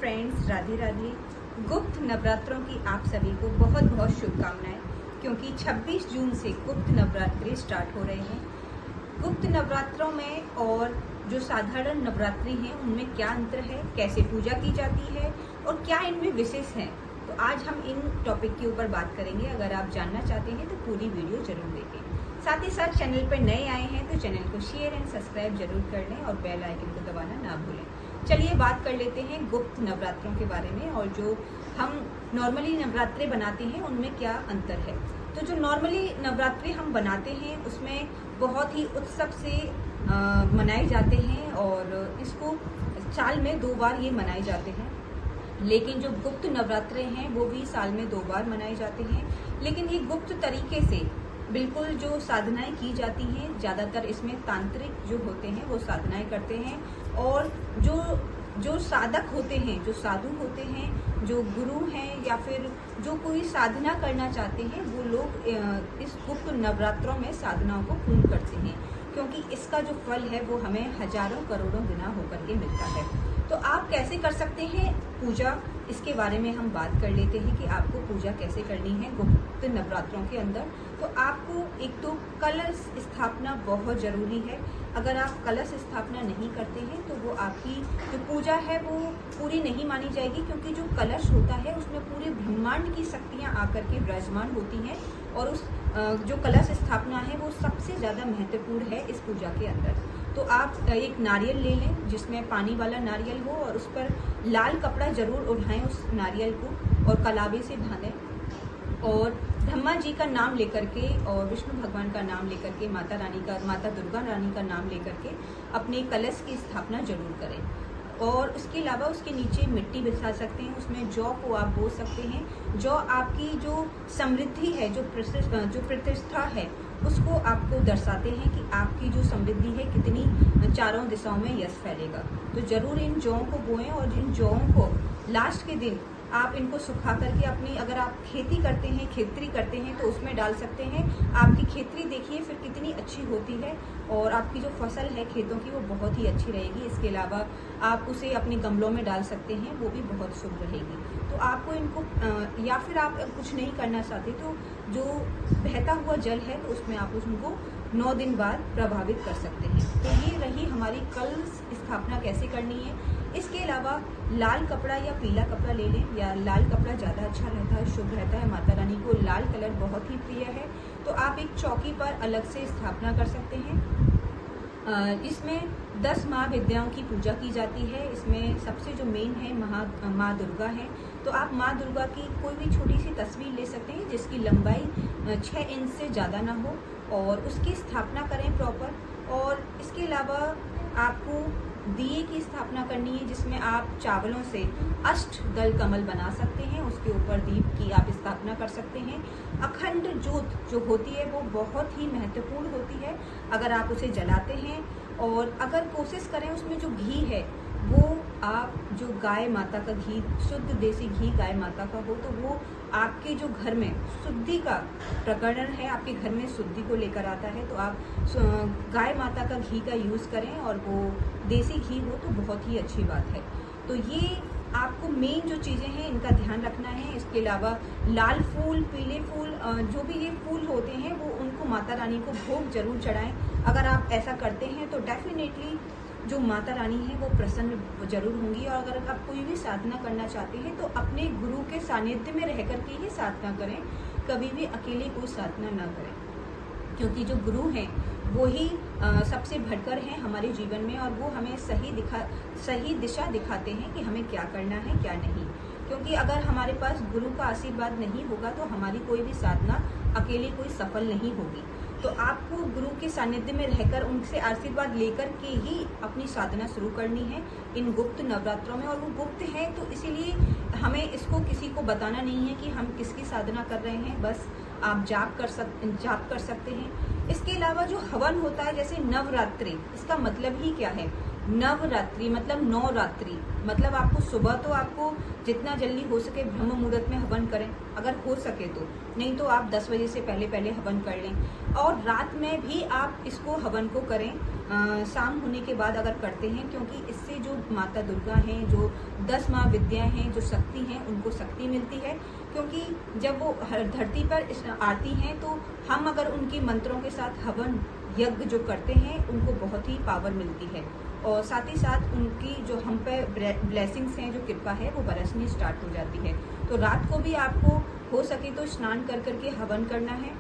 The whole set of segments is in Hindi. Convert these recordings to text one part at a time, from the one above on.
फ्रेंड्स, राधे राधे। गुप्त नवरात्रों की आप सभी को बहुत बहुत शुभकामनाएं, क्योंकि 26 जून से गुप्त नवरात्रि स्टार्ट हो रहे हैं। गुप्त नवरात्रों में और जो साधारण नवरात्रि हैं उनमें क्या अंतर है, कैसे पूजा की जाती है और क्या इनमें विशेष है, तो आज हम इन टॉपिक के ऊपर बात करेंगे। अगर आप जानना चाहते हैं तो पूरी वीडियो जरूर देखें। साथ ही साथ चैनल पर नए आए हैं तो चैनल को शेयर एंड सब्सक्राइब जरूर कर लें और बेल आइकन को दबाना ना भूलें। चलिए बात कर लेते हैं गुप्त नवरात्रों के बारे में और जो हम नॉर्मली नवरात्रे बनाते हैं उनमें क्या अंतर है। तो जो नॉर्मली नवरात्रे हम बनाते हैं उसमें बहुत ही उत्सव से मनाए जाते हैं और इसको साल में 2 बार ये मनाए जाते हैं। लेकिन जो गुप्त नवरात्रे हैं वो भी साल में 2 बार मनाए जाते हैं, लेकिन ये गुप्त तरीके से बिल्कुल जो साधनाएं की जाती हैं, ज़्यादातर इसमें तांत्रिक जो होते हैं वो साधनाएं करते हैं और जो साधक होते हैं, जो साधु होते हैं, जो गुरु हैं या फिर जो कोई साधना करना चाहते हैं, वो लोग इस गुप्त नवरात्रों में साधनाओं को पूर्ण करते हैं, क्योंकि इसका जो फल है वो हमें हजारों करोड़ों गुना होकर के मिलता है। तो आप कैसे कर सकते हैं पूजा, इसके बारे में हम बात कर लेते हैं कि आपको पूजा कैसे करनी है गुप्त नवरात्रों के अंदर। तो आपको एक तो कलश स्थापना बहुत ज़रूरी है। अगर आप कलश स्थापना नहीं करते हैं तो वो आपकी जो पूजा है वो पूरी नहीं मानी जाएगी, क्योंकि जो कलश होता है उसमें पूरे ब्रह्मांड की शक्तियाँ आकर के विराजमान होती हैं और उस जो कलश स्थापना है वो सबसे ज़्यादा महत्वपूर्ण है इस पूजा के अंदर। तो आप एक नारियल ले लें जिसमें पानी वाला नारियल हो और उस पर लाल कपड़ा जरूर उठाएं उस नारियल को और कलावे से बांधें और ब्रह्मा जी का नाम लेकर के और विष्णु भगवान का नाम लेकर के माता दुर्गा रानी का नाम लेकर के अपने कलश की स्थापना जरूर करें। और उसके अलावा उसके नीचे मिट्टी बिछा सकते हैं, उसमें जौ को आप बो सकते हैं। जौ आपकी जो समृद्धि है, जो प्रतिष्ठा है, उसको आपको दर्शाते हैं कि आपकी जो समृद्धि है कितनी चारों दिशाओं में यश फैलेगा। तो जरूर इन जौ को बोएं और इन जौ को लास्ट के दिन आप इनको सुखा करके अपनी, अगर आप खेती करते हैं, खेतरी करते हैं तो उसमें डाल सकते हैं। आपकी खेतरी देखिए फिर कितनी अच्छी होती है और आपकी जो फसल है खेतों की वो बहुत ही अच्छी रहेगी। इसके अलावा आप उसे अपने गमलों में डाल सकते हैं, वो भी बहुत शुभ रहेगी। तो आपको इनको या फिर आप कुछ नहीं करना चाहते तो जो बहता हुआ जल है तो उसमें आप उनको 9 दिन बाद प्रभावित कर सकते हैं। तो ये रही हमारी कलश स्थापना कैसे करनी है। इसके अलावा लाल कपड़ा या पीला कपड़ा ले लें, या लाल कपड़ा ज़्यादा अच्छा रहता है, शुभ रहता है। माता रानी को लाल कलर बहुत ही प्रिय है। तो आप एक चौकी पर अलग से स्थापना कर सकते हैं। इसमें 10 माँ विद्याओं की पूजा की जाती है। इसमें सबसे जो मेन है माँ दुर्गा है। तो आप माँ दुर्गा की कोई भी छोटी सी तस्वीर ले सकते हैं जिसकी लंबाई 6 इंच से ज़्यादा ना हो और उसकी स्थापना करें प्रॉपर। और इसके अलावा आपको दिए की स्थापना करनी है, जिसमें आप चावलों से अष्टदल कमल बना सकते हैं, उसके ऊपर दीप की आप स्थापना कर सकते हैं। अखंड ज्योत जो होती है वो बहुत ही महत्वपूर्ण होती है अगर आप उसे जलाते हैं। और अगर कोशिश करें उसमें जो घी है वो आप जो गाय माता का घी, शुद्ध देसी घी गाय माता का हो, तो वो आपके जो घर में शुद्धि का प्रकरण है, आपके घर में शुद्धि को लेकर आता है। तो आप गाय माता का घी का यूज़ करें और वो देसी घी हो तो बहुत ही अच्छी बात है। तो ये आपको मेन जो चीज़ें हैं इनका ध्यान रखना है। इसके अलावा लाल फूल, पीले फूल, जो भी ये फूल होते हैं वो उनको माता रानी को भोग जरूर चढ़ाएं। अगर आप ऐसा करते हैं तो डेफिनेटली जो माता रानी है वो प्रसन्न जरूर होंगी। और अगर आप कोई भी साधना करना चाहते हैं तो अपने गुरु के सानिध्य में रह करके ही साधना करें, कभी भी अकेले कोई साधना ना करें, क्योंकि जो गुरु हैं वो ही सबसे बढ़कर हैं हमारे जीवन में और वो हमें सही दिशा दिखाते हैं कि हमें क्या करना है क्या नहीं। क्योंकि अगर हमारे पास गुरु का आशीर्वाद नहीं होगा तो हमारी कोई भी साधना अकेले कोई सफल नहीं होगी। तो आपको गुरु के सानिध्य में रहकर उनसे आशीर्वाद लेकर के ही अपनी साधना शुरू करनी है इन गुप्त नवरात्रों में। और वो गुप्त है तो इसीलिए हमें इसको किसी को बताना नहीं है कि हम किसकी साधना कर रहे हैं, बस आप जाप कर सकते हैं। इसके अलावा जो हवन होता है, जैसे नवरात्रि, इसका मतलब ही क्या है। नवरात्रि मतलब 9 रात्रि, मतलब आपको सुबह तो आपको जितना जल्दी हो सके ब्रह्म मुहूर्त में हवन करें, अगर हो सके तो, नहीं तो आप 10 बजे से पहले पहले हवन कर लें। और रात में भी आप इसको हवन को करें, शाम होने के बाद अगर करते हैं, क्योंकि इससे जो माता दुर्गा हैं, जो 10 माँ विद्याएं हैं, जो शक्ति हैं, उनको शक्ति मिलती है। क्योंकि जब वो धरती पर आती हैं तो हम अगर उनकी मंत्रों के साथ हवन यज्ञ जो करते हैं, उनको बहुत ही पावर मिलती है। और साथ ही साथ उनकी जो हम पे ब्लेसिंग्स हैं, जो कृपा है, वो बरसनी स्टार्ट हो जाती है। तो रात को भी आपको हो सके तो स्नान कर करके हवन करना है।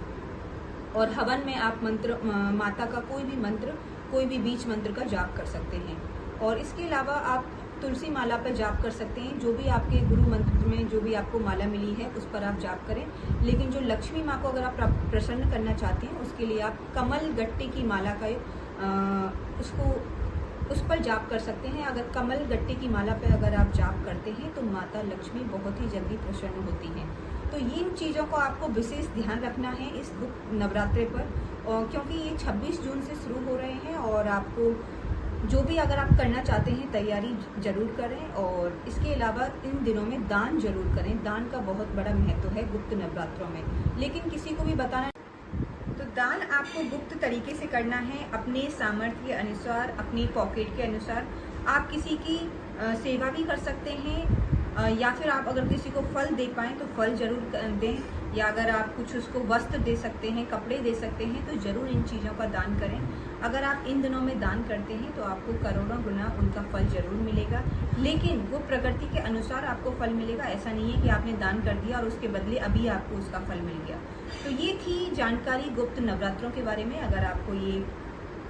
और हवन में आप मंत्र, माता का कोई भी मंत्र, कोई भी बीज मंत्र का जाप कर सकते हैं। और इसके अलावा आप तुलसी माला पर जाप कर सकते हैं। जो भी आपके गुरु मंत्र में जो भी आपको माला मिली है, उस पर आप जाप करें। लेकिन जो लक्ष्मी माँ को अगर आप प्रसन्न करना चाहते हैं, उसके लिए आप कमल गट्टे की माला का उस पर जाप कर सकते हैं। अगर कमल गट्टे की माला पर अगर आप जाप करते हैं तो माता लक्ष्मी बहुत ही जल्दी प्रसन्न होती हैं। तो इन चीज़ों को आपको विशेष ध्यान रखना है इस गुप्त नवरात्रे पर, और क्योंकि ये 26 जून से शुरू हो रहे हैं। और आपको जो भी अगर आप करना चाहते हैं तैयारी जरूर करें। और इसके अलावा इन दिनों में दान जरूर करें। दान का बहुत बड़ा महत्व है गुप्त नवरात्रों में, लेकिन किसी को भी बताना, तो दान आपको गुप्त तरीके से करना है, अपने सामर्थ्य के अनुसार, अपनी पॉकेट के अनुसार। आप किसी की सेवा भी कर सकते हैं, या फिर आप अगर किसी को फल दे पाएँ तो फल जरूर दें, या अगर आप कुछ उसको वस्त्र दे सकते हैं, कपड़े दे सकते हैं, तो जरूर इन चीज़ों का दान करें। अगर आप इन दिनों में दान करते हैं तो आपको करोड़ों गुना उनका फल जरूर मिलेगा, लेकिन वो प्रकृति के अनुसार आपको फल मिलेगा। ऐसा नहीं है कि आपने दान कर दिया और उसके बदले अभी आपको उसका फल मिल गया। तो ये थी जानकारी गुप्त नवरात्रों के बारे में। अगर आपको ये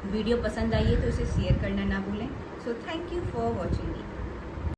वीडियो पसंद आई है तो इसे शेयर करना ना भूलें। So thank you for watching me.